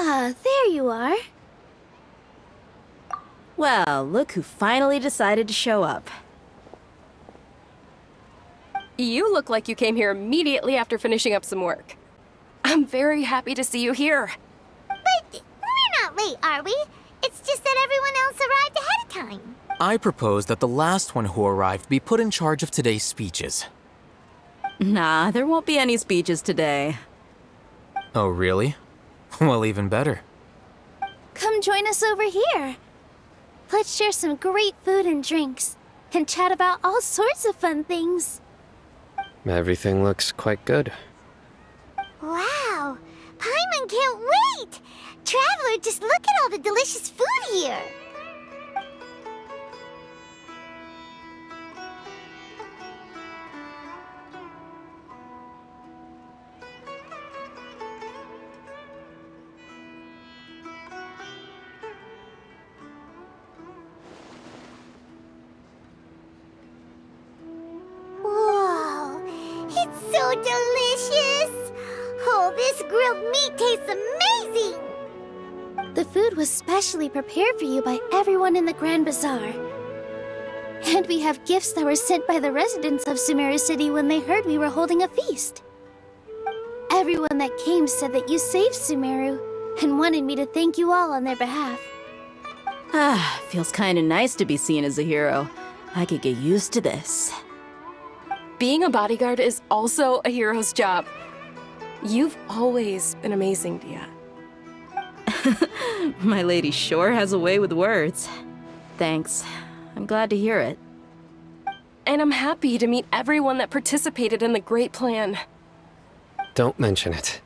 Ah, there you are. Well, look who finally decided to show up. You look like you came here immediately after finishing up some work. I'm very happy to see you here. But we're not late, are we? It's just that everyone else arrived ahead of time. I propose that the last one who arrived be put in charge of today's speeches. Nah, there won't be any speeches today. Oh, really? Well, even better. Come join us over here. Let's share some great food and drinks, and chat about all sorts of fun things. Everything looks quite good. Wow! Paimon can't wait! Traveler, just look at all the delicious food here! Whoa! It's so delicious! Oh, this grilled meat tastes amazing! The food was specially prepared for you by everyone in the Grand Bazaar. And we have gifts that were sent by the residents of Sumeru City when they heard we were holding a feast. Everyone that came said that you saved Sumeru and wanted me to thank you all on their behalf. Ah, feels kinda nice to be seen as a hero. I could get used to this. Being a bodyguard is also a hero's job. You've always been amazing, Dia. My lady sure has a way with words. Thanks. I'm glad to hear it. And I'm happy to meet everyone that participated in the great plan. Don't mention it.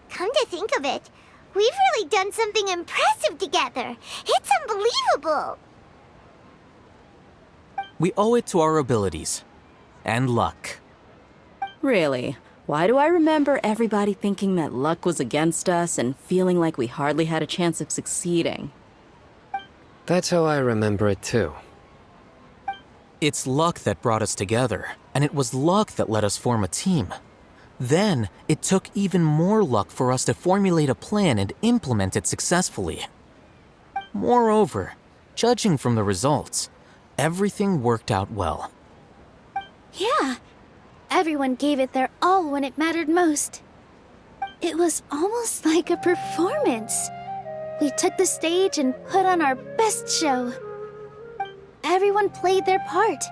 Come to think of it, we've really done something impressive together. It's unbelievable! We owe it to our abilities. And luck. Really? Why do I remember everybody thinking that luck was against us and feeling like we hardly had a chance of succeeding? That's how I remember it too. It's luck that brought us together, and it was luck that let us form a team. Then, it took even more luck for us to formulate a plan and implement it successfully. Moreover, judging from the results, everything worked out well. Yeah, everyone gave it their all when it mattered most. It was almost like a performance. We took the stage and put on our best show. Everyone played their part,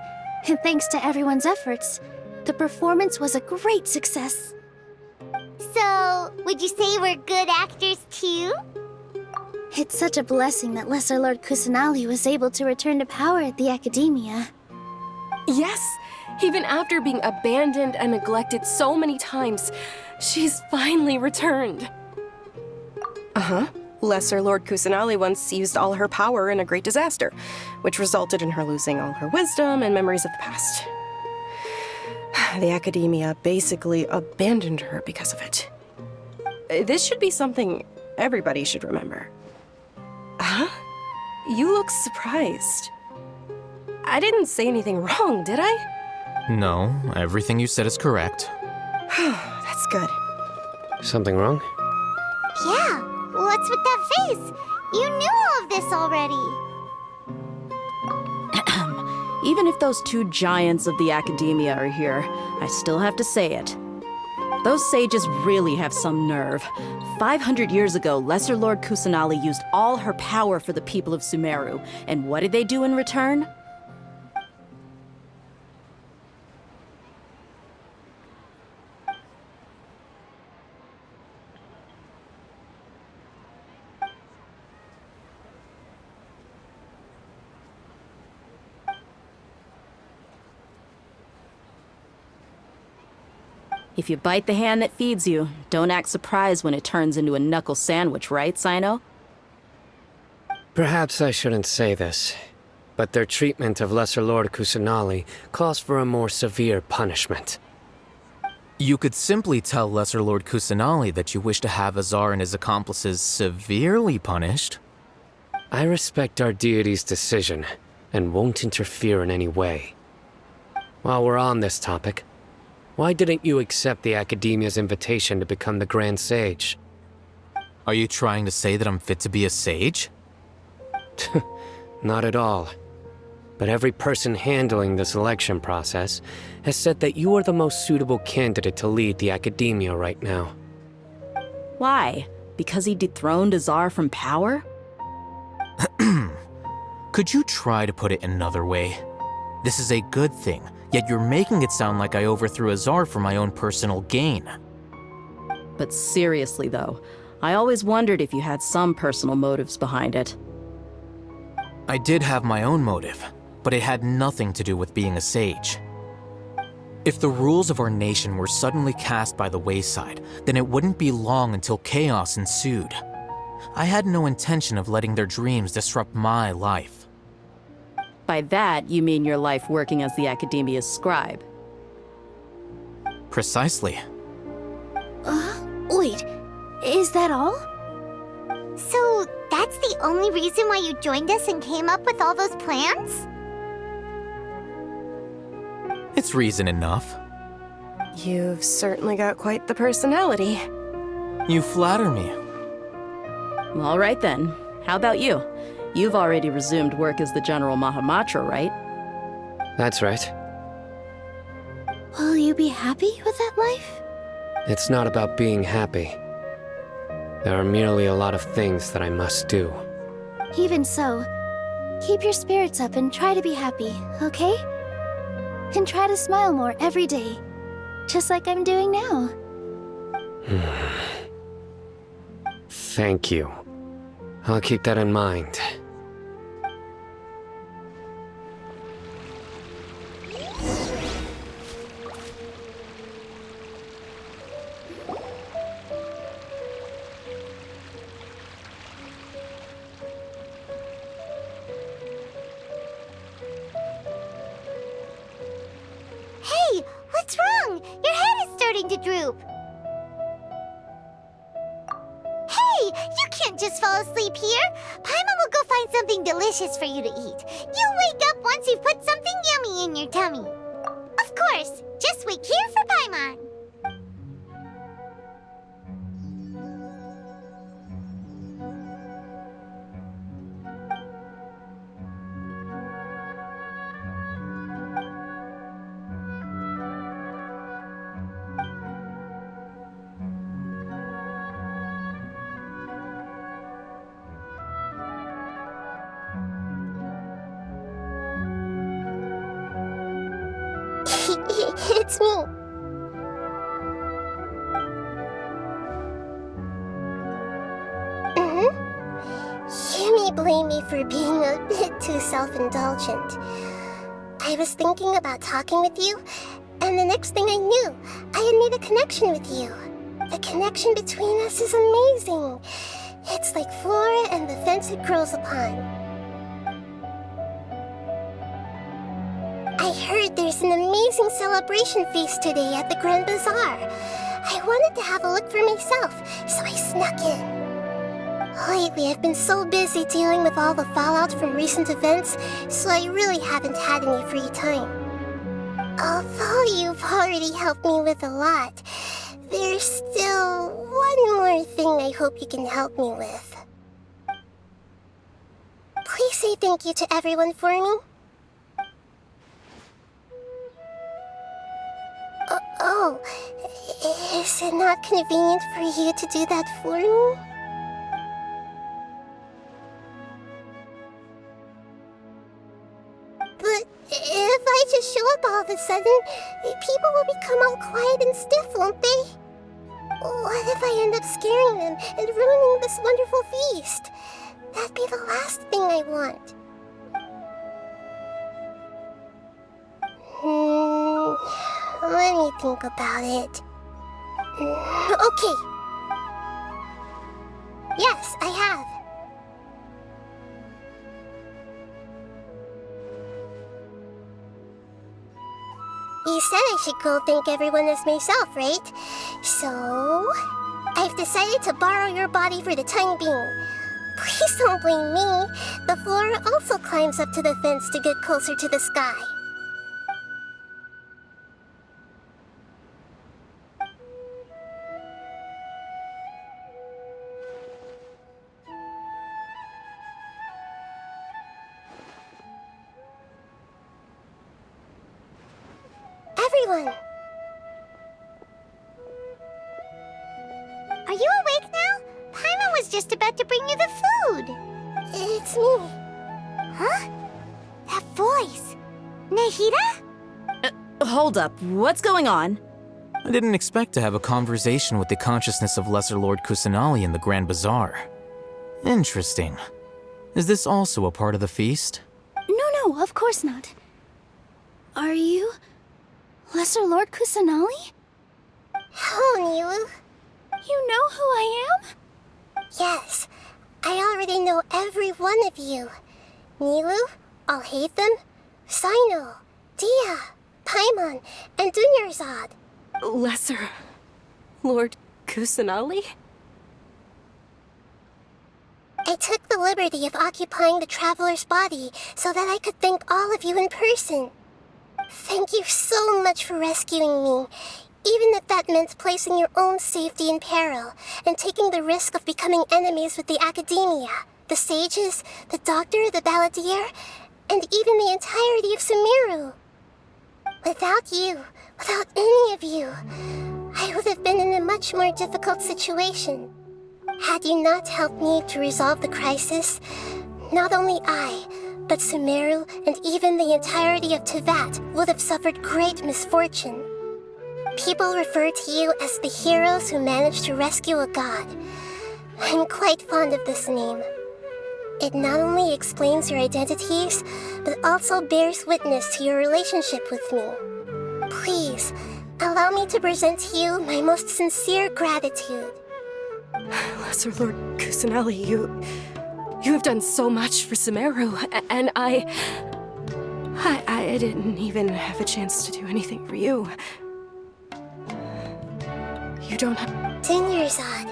and thanks to everyone's efforts, the performance was a great success. So, would you say we're good actors too? It's such a blessing that Lesser Lord Kusanali was able to return to power at the Academia. Yes! Even after being abandoned and neglected so many times, she's finally returned. Uh-huh. Lesser Lord Kusanali once used all her power in a great disaster, which resulted in her losing all her wisdom and memories of the past. The Academia basically abandoned her because of it. This should be something everybody should remember. Huh? You look surprised. I didn't say anything wrong, did I? No, everything you said is correct. That's good. Something wrong? Yeah, what's with that face? You knew all of this already. Even if those two giants of the Academia are here, I still have to say it. Those sages really have some nerve. 500 years ago, Lesser Lord Kusanali used all her power for the people of Sumeru, and what did they do in return? If you bite the hand that feeds you, don't act surprised when it turns into a knuckle sandwich, right, Sino? Perhaps I shouldn't say this, but their treatment of Lesser Lord Kusanali calls for a more severe punishment. You could simply tell Lesser Lord Kusanali that you wish to have Azar and his accomplices severely punished. I respect our deity's decision, and won't interfere in any way. While we're on this topic, why didn't you accept the Academia's invitation to become the Grand Sage? Are you trying to say that I'm fit to be a sage? Not at all. But every person handling the selection process has said that you are the most suitable candidate to lead the academia right now. Why? Because he dethroned Azar from power? Could you try to put it another way? This is a good thing, yet you're making it sound like I overthrew Azar for my own personal gain. But seriously, though, I always wondered if you had some personal motives behind it. I did have my own motive, but it had nothing to do with being a sage. If the rules of our nation were suddenly cast by the wayside, then it wouldn't be long until chaos ensued. I had no intention of letting their dreams disrupt my life. By that, you mean your life working as the Academia's scribe. Precisely. Wait, is that all? So, that's the only reason why you joined us and came up with all those plans? It's reason enough. You've certainly got quite the personality. You flatter me. All right then. How about you? You've already resumed work as the General Mahamatra, right? That's right. Will you be happy with that life? It's not about being happy. There are merely a lot of things that I must do. Even so, keep your spirits up and try to be happy, okay? And try to smile more every day, just like I'm doing now. Thank you. I'll keep that in mind. Hey, what's wrong? Your head is starting to droop. Hey, you can't just fall asleep here. Paimon will go find something delicious for you to eat. You'll wake up once you've put something yummy in your tummy. Of course, just wait here for Paimon. It's me. You may blame me for being a bit too self-indulgent. I was thinking about talking with you, and the next thing I knew, I had made a connection with you. The connection between us is amazing. It's like flora and the fence it grows upon. I heard there's an amazing celebration feast today at the Grand Bazaar. I wanted to have a look for myself, so I snuck in. Lately, I've been so busy dealing with all the fallout from recent events, so I really haven't had any free time. Although you've already helped me with a lot, there's still one more thing I hope you can help me with. Please say thank you to everyone for me. Oh, is it not convenient for you to do that for me? But if I just show up all of a sudden, people will become all quiet and stiff, won't they? What if I end up scaring them and ruining this wonderful feast? That'd be the last thing I want. Let me think about it. Okay. Yes, I have. You said I should go thank everyone as myself, right? So, I've decided to borrow your body for the time being. Please don't blame me. The flora also climbs up to the fence to get closer to the sky. everyone! Are you awake now? Paimon was just about to bring you the food. It's me. Huh? That voice. Nahida? Hold up, what's going on? I didn't expect to have a conversation with the consciousness of Lesser Lord Kusanali in the Grand Bazaar. Interesting. Is this also a part of the feast? No, of course not. Are you Lesser Lord Kusanali? Oh, Nilu. You know who I am? Yes, I already know every one of you. Nilu, Alhaitham, Sino, Dia, Paimon, and Dunyarzad. Lesser Lord Kusanali? I took the liberty of occupying the traveler's body so that I could thank all of you in person. Thank you so much for rescuing me, even if that meant placing your own safety in peril and taking the risk of becoming enemies with the academia, the sages, the doctor, the balladeer, and even the entirety of Sumeru. Without you, without any of you, I would have been in a much more difficult situation. Had you not helped me to resolve the crisis, not only I, but Sumeru and even the entirety of Tevat would have suffered great misfortune. People refer to you as the heroes who managed to rescue a god. I'm quite fond of this name. It not only explains your identities, but also bears witness to your relationship with me. Please, allow me to present to you my most sincere gratitude. Lesser Lord Kusanali, you have done so much for Sumeru, and I didn't even have a chance to do anything for you. You don't have... Dunyarzad,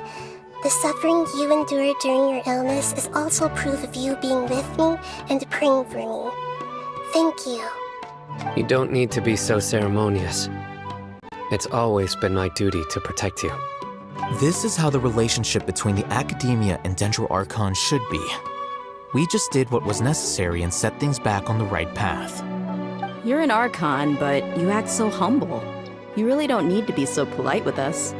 the suffering you endured during your illness is also proof of you being with me and praying for me. Thank you. You don't need to be so ceremonious. It's always been my duty to protect you. This is how the relationship between the Academia and Dendro Archon should be. We just did what was necessary and set things back on the right path. You're an Archon, but you act so humble. You really don't need to be so polite with us.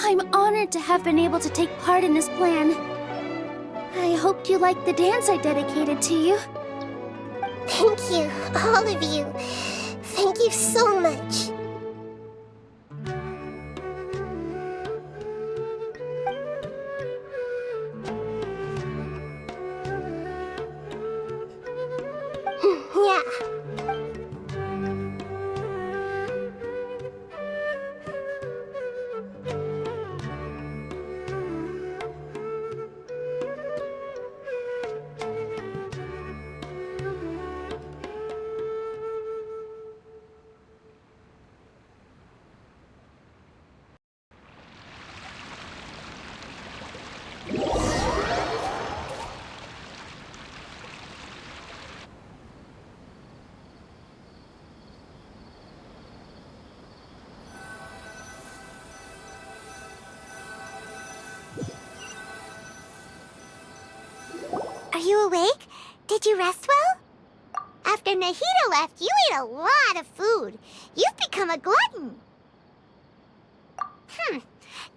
I'm honored to have been able to take part in this plan. I hoped you liked the dance I dedicated to you. Thank you, all of you. Thank you so much. Yeah. Are you awake? Did you rest well? After Nahida left, you ate a lot of food. You've become a glutton.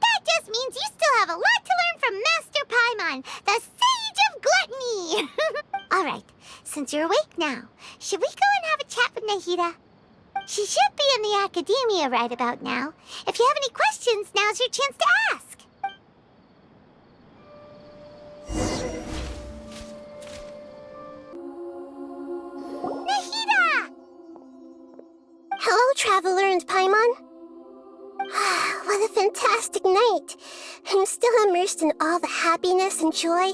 That just means you still have a lot to learn from Master Paimon, the Sage of Gluttony. All right, since you're awake now, should we go and have a chat with Nahida? She should be in the academia right about now. If you have any questions, now's your chance to ask. Nahida! Hello, Traveler and Paimon. What a fantastic night. I'm still immersed in all the happiness and joy,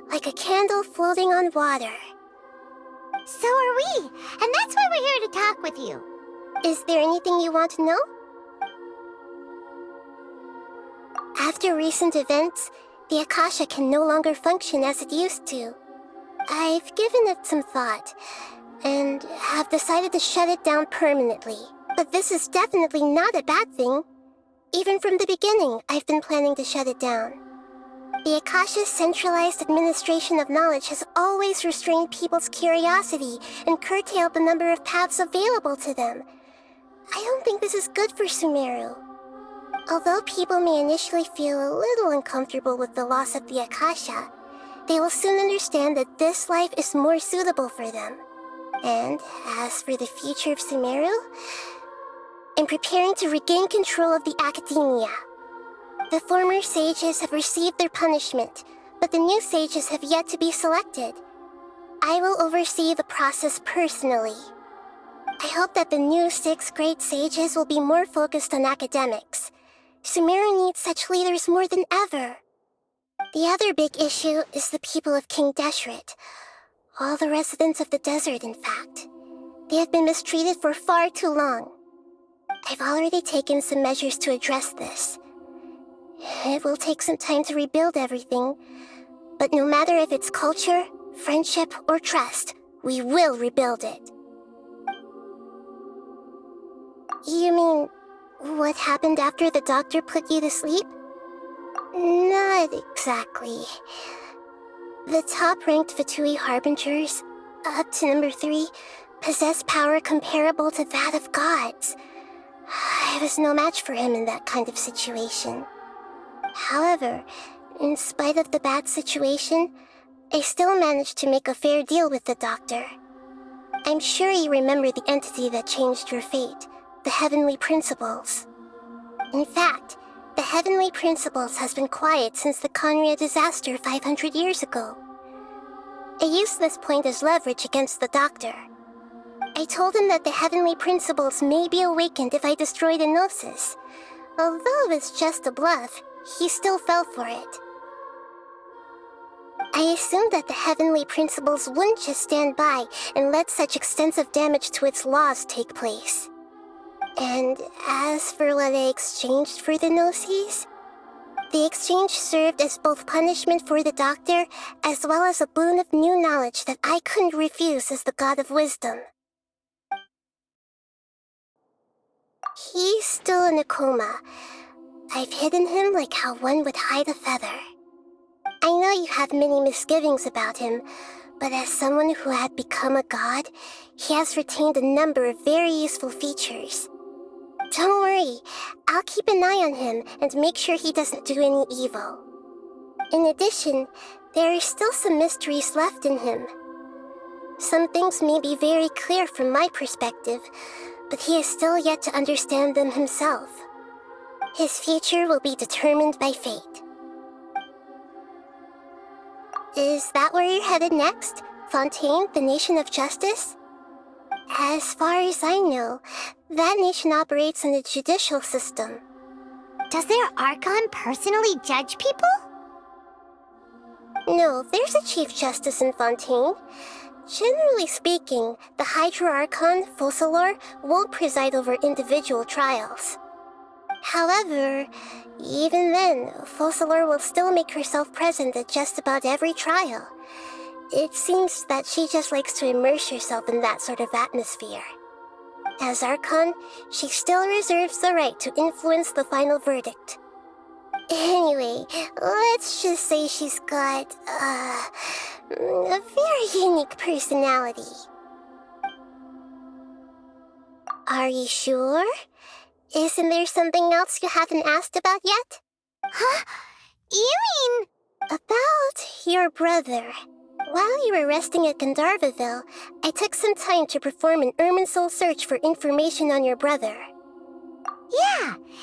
like a candle floating on water. So are we, and that's why we're here to talk with you. Is there anything you want to know? After recent events, the akasha can no longer function as it used to. I've given it some thought, and have decided to shut it down permanently. But this is definitely not a bad thing. Even from the beginning, I've been planning to shut it down. The akasha's centralized administration of knowledge has always restrained people's curiosity and curtailed the number of paths available to them. I don't think this is good for Sumeru. Although people may initially feel a little uncomfortable with the loss of the akasha, they will soon understand that this life is more suitable for them. And as for the future of Sumeru, I'm preparing to regain control of the academia. The former sages have received their punishment, but the new sages have yet to be selected. I will oversee the process personally. I hope that the new 6 great sages will be more focused on academics. Sumeru needs such leaders more than ever. The other big issue is the people of King Deshret. All the residents of the desert, in fact. They have been mistreated for far too long. I've already taken some measures to address this. It will take some time to rebuild everything, but no matter if it's culture, friendship, or trust, we will rebuild it. You mean, what happened after the doctor put you to sleep? Not exactly. The top-ranked Fatui Harbingers, up to number 3, possess power comparable to that of gods. I was no match for him in that kind of situation. However, in spite of the bad situation, I still managed to make a fair deal with the doctor. I'm sure you remember the entity that changed your fate, the Heavenly Principles. In fact, the Heavenly Principles has been quiet since the Conria disaster 500 years ago. I used this point as leverage against the doctor. I told him that the Heavenly Principles may be awakened if I destroy the Gnosis. Although it's just a bluff, he still fell for it. I assumed that the Heavenly Principles wouldn't just stand by and let such extensive damage to its laws take place. And as for what I exchanged for the Gnosis, the exchange served as both punishment for the doctor as well as a boon of new knowledge that I couldn't refuse as the god of wisdom. He's still in a coma. I've hidden him like how one would hide a feather. I know you have many misgivings about him, but as someone who had become a god, he has retained a number of very useful features. Don't worry, I'll keep an eye on him and make sure he doesn't do any evil. In addition, there are still some mysteries left in him. Some things may be very clear from my perspective, but he is still yet to understand them himself. His future will be determined by fate. Is that where you're headed next? Fontaine, the nation of justice? As far as I know, that nation operates in a judicial system. Does their Archon personally judge people? No, there's a Chief Justice in Fontaine. Generally speaking, the Hydra Archon, Focalor, won't preside over individual trials. However, even then, Focalor will still make herself present at just about every trial. It seems that she just likes to immerse herself in that sort of atmosphere. As Archon, she still reserves the right to influence the final verdict. Anyway, let's just say she's got, a very unique personality. Are you sure? Isn't there something else you haven't asked about yet? Huh? You mean... About your brother. While you were resting at Gandharvaville, I took some time to perform an Irminsul search for information on your brother. Yeah,